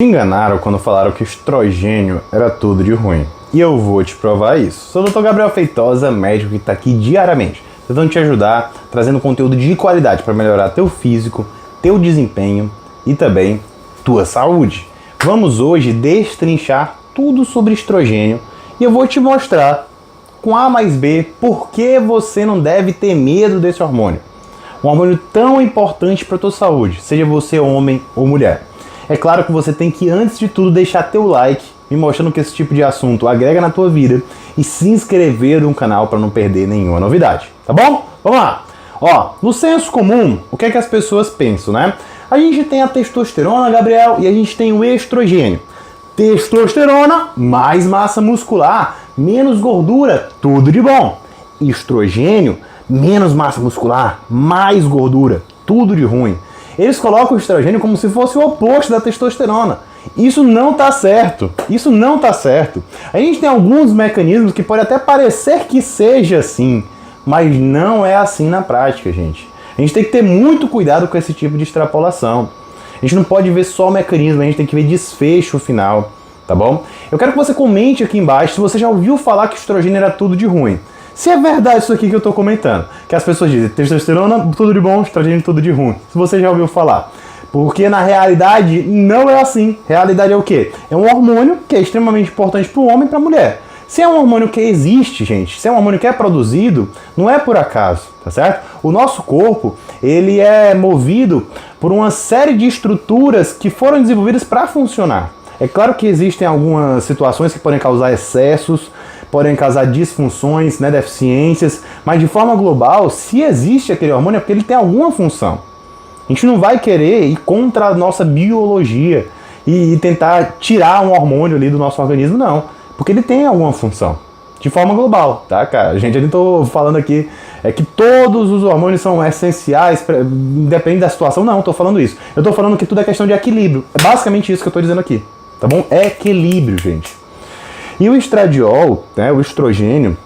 Me enganaram quando falaram que estrogênio era tudo de ruim. E eu vou te provar isso. Sou o Dr. Gabriel Feitosa, médico que está aqui diariamente, tentando te ajudar, trazendo conteúdo de qualidade para melhorar teu físico, teu desempenho e também tua saúde. Vamos hoje destrinchar tudo sobre estrogênio e eu vou te mostrar com A mais B por que você não deve ter medo desse hormônio. Um hormônio tão importante para tua saúde, seja você homem ou mulher. É claro que você tem que, antes de tudo, deixar teu like, me mostrando que esse tipo de assunto agrega na tua vida e se inscrever no canal para não perder nenhuma novidade, tá bom? Vamos lá! Ó, no senso comum, o que é que as pessoas pensam, né? A gente tem a testosterona, Gabriel, e a gente tem o estrogênio. Testosterona, mais massa muscular, menos gordura, tudo de bom. Estrogênio, menos massa muscular, mais gordura, tudo de ruim. Eles colocam o estrogênio como se fosse o oposto da testosterona. Isso não tá certo. Isso não tá certo. A gente tem alguns mecanismos que pode até parecer que seja assim, mas não é assim na prática, gente. A gente tem que ter muito cuidado com esse tipo de extrapolação. A gente não pode ver só o mecanismo, a gente tem que ver desfecho final, tá bom? Eu quero que você comente aqui embaixo se você já ouviu falar que estrogênio era tudo de ruim. Se é verdade isso aqui que eu tô comentando, que as pessoas dizem testosterona, tudo de bom, estrogênio, tudo de ruim. Se você já ouviu falar. Porque na realidade não é assim. Realidade é o quê? É um hormônio que é extremamente importante para o homem e para a mulher. Se é um hormônio que existe, gente, se é um hormônio que é produzido, não é por acaso, tá certo? O nosso corpo, ele é movido por uma série de estruturas que foram desenvolvidas para funcionar. É claro que existem algumas situações que podem causar excessos, podem causar disfunções, né, deficiências, mas de forma global, se existe aquele hormônio é porque ele tem alguma função. A gente não vai querer ir contra a nossa biologia e tentar tirar um hormônio ali do nosso organismo, não. Porque ele tem alguma função. De forma global, tá, cara? Gente, eu não tô falando aqui que todos os hormônios são essenciais, independente da situação. Não, tô falando isso. Eu tô falando que tudo é questão de equilíbrio. É basicamente isso que eu tô dizendo aqui, tá bom? É equilíbrio, gente. E o estradiol, né, o estrogênio,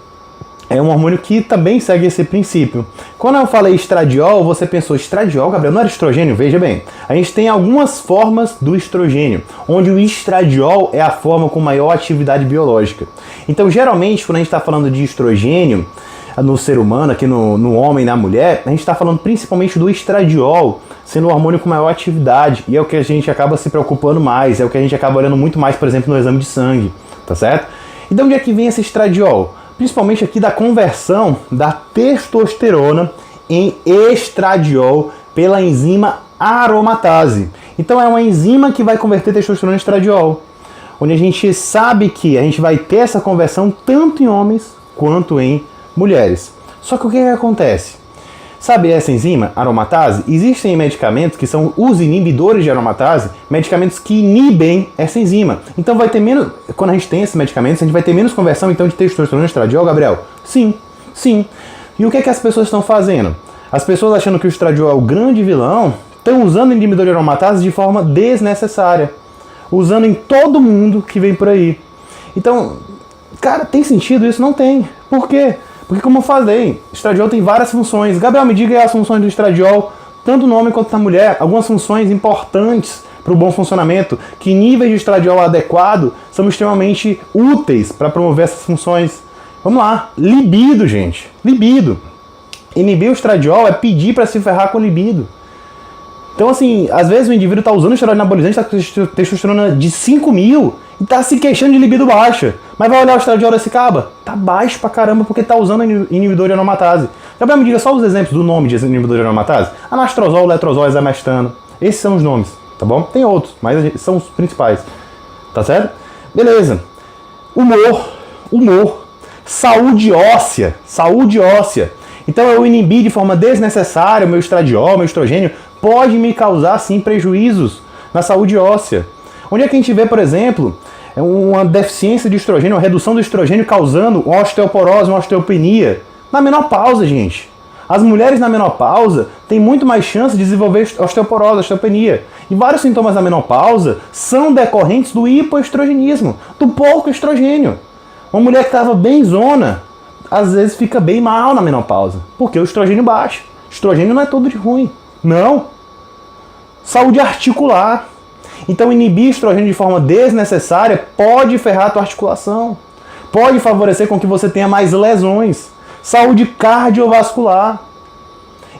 é um hormônio que também segue esse princípio. Quando eu falei estradiol, você pensou, estradiol, Gabriel, não era estrogênio? Veja bem, a gente tem algumas formas do estrogênio, onde o estradiol é a forma com maior atividade biológica. Então, geralmente, quando a gente está falando de estrogênio no ser humano, aqui no homem e na mulher, a gente está falando principalmente do estradiol, sendo o hormônio com maior atividade, e é o que a gente acaba se preocupando mais, é o que a gente acaba olhando muito mais, por exemplo, no exame de sangue, tá certo? E de onde é que vem esse estradiol? Principalmente aqui da conversão da testosterona em estradiol pela enzima aromatase. Então é uma enzima que vai converter testosterona em estradiol, onde a gente sabe que a gente vai ter essa conversão tanto em homens quanto em mulheres. Só que o que acontece? Sabe essa enzima aromatase? Existem medicamentos que são os inibidores de aromatase, medicamentos que inibem essa enzima. Então vai ter menos, quando a gente tem esses medicamentos, a gente vai ter menos conversão então de testosterona e estradiol, Gabriel? Sim, sim. E o que é que as pessoas estão fazendo? As pessoas achando que o estradiol é o grande vilão, estão usando o inibidor de aromatase de forma desnecessária, usando em todo mundo que vem por aí. Então, cara, tem sentido isso? Não tem. Por quê? Porque, como eu falei, estradiol tem várias funções. Gabriel, me diga as funções do estradiol, tanto no homem quanto na mulher. Algumas funções importantes para o bom funcionamento, que níveis de estradiol adequado são extremamente úteis para promover essas funções. Vamos lá. Libido, gente. Libido. Inibir o estradiol é pedir para se ferrar com libido. Então, assim, às vezes o indivíduo está usando esteroide anabolizante, está com testosterona de 5.000 e está se queixando de libido baixa. Mas vai olhar o estradiol desse caba? Tá baixo pra caramba porque está usando inibidor de aromatase. Gabriel, me diga só os exemplos do nome de inibidor de aromatase. Anastrozol, letrozol, exemestano. Esses são os nomes, tá bom? Tem outros, mas são os principais. Tá certo? Beleza. Humor. Saúde óssea. Então eu inibir de forma desnecessária o meu estradiol, meu estrogênio, pode me causar sim prejuízos na saúde óssea. Onde é que a gente vê, por exemplo, uma deficiência de estrogênio, uma redução do estrogênio causando uma osteoporose, uma osteopenia? Na menopausa, gente. As mulheres na menopausa têm muito mais chance de desenvolver osteoporose, osteopenia. E vários sintomas da menopausa são decorrentes do hipoestrogenismo, do pouco estrogênio. Uma mulher que estava bem zona, às vezes fica bem mal na menopausa, porque o estrogênio baixa. Estrogênio não é tudo de ruim. Não. Saúde articular. Então inibir estrogênio de forma desnecessária pode ferrar a tua articulação, pode favorecer com que você tenha mais lesões, saúde cardiovascular.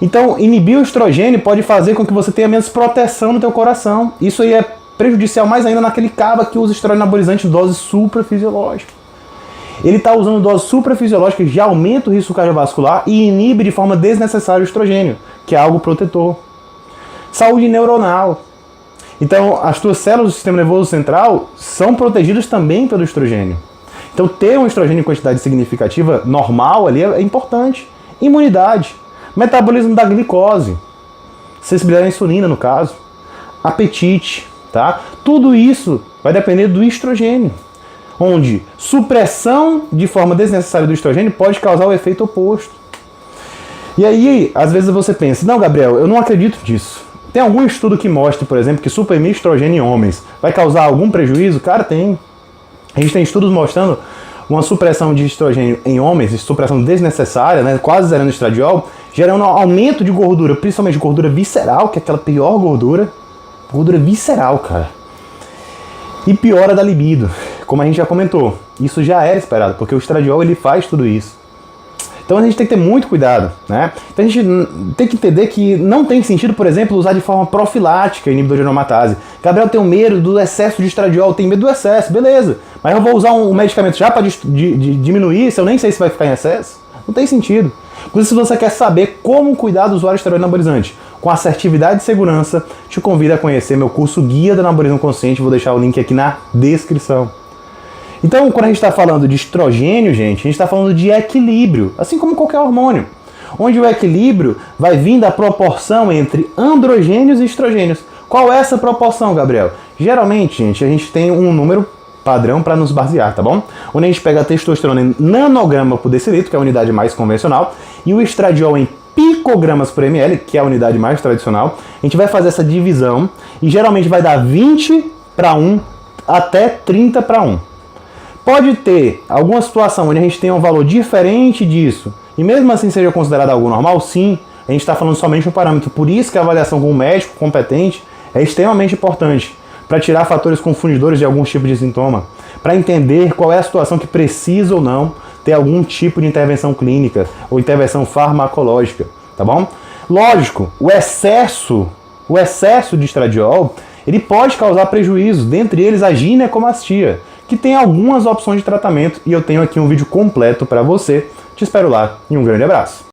Então inibir o estrogênio pode fazer com que você tenha menos proteção no teu coração. Isso aí é prejudicial mais ainda naquele cara que usa estrogênio anabolizante em dose suprafisiológica. Ele está usando dose suprafisiológica que já aumenta o risco cardiovascular e inibe de forma desnecessária o estrogênio, que é algo protetor. Saúde neuronal. Então, as tuas células do sistema nervoso central são protegidas também pelo estrogênio. Então, ter um estrogênio em quantidade significativa normal ali é importante. Imunidade, metabolismo da glicose, sensibilidade à insulina, no caso, apetite, tá? Tudo isso vai depender do estrogênio, onde supressão de forma desnecessária do estrogênio pode causar o efeito oposto. E aí, às vezes você pensa, não, Gabriel, eu não acredito nisso. Tem algum estudo que mostre, por exemplo, que suprimir estrogênio em homens vai causar algum prejuízo? Cara, tem. A gente tem estudos mostrando uma supressão de estrogênio em homens, supressão desnecessária, né, quase zerando o estradiol, gerando um aumento de gordura, principalmente gordura visceral, que é aquela pior gordura visceral, cara. E piora da libido, como a gente já comentou. Isso já era esperado, porque o estradiol ele faz tudo isso. Então a gente tem que ter muito cuidado, né? Então a gente tem que entender que não tem sentido, por exemplo, usar de forma profilática inibidor de aromatase. Gabriel tem medo do excesso de estradiol, tem medo do excesso, beleza. Mas eu vou usar um medicamento já para diminuir, se eu nem sei se vai ficar em excesso? Não tem sentido. Inclusive, se você quer saber como cuidar do usuário de esteroide anabolizante com assertividade e segurança, te convido a conhecer meu curso Guia do Anabolismo Consciente, vou deixar o link aqui na descrição. Então, quando a gente está falando de estrogênio, gente, a gente está falando de equilíbrio, assim como qualquer hormônio, onde o equilíbrio vai vir da proporção entre androgênios e estrogênios. Qual é essa proporção, Gabriel? Geralmente, gente, a gente tem um número padrão para nos basear, tá bom? Onde a gente pega a testosterona em nanograma por decilitro, que é a unidade mais convencional, e o estradiol em picogramas por ml, que é a unidade mais tradicional. A gente vai fazer essa divisão e geralmente vai dar 20:1 até 30:1. Pode ter alguma situação onde a gente tem um valor diferente disso e mesmo assim seja considerado algo normal? Sim, a gente está falando somente um parâmetro. Por isso que a avaliação com um médico competente é extremamente importante para tirar fatores confundidores de algum tipo de sintoma, para entender qual é a situação que precisa ou não ter algum tipo de intervenção clínica ou intervenção farmacológica, tá bom? Lógico, o excesso de estradiol, ele pode causar prejuízos, dentre eles a ginecomastia, que tem algumas opções de tratamento e eu tenho aqui um vídeo completo para você. Te espero lá e um grande abraço.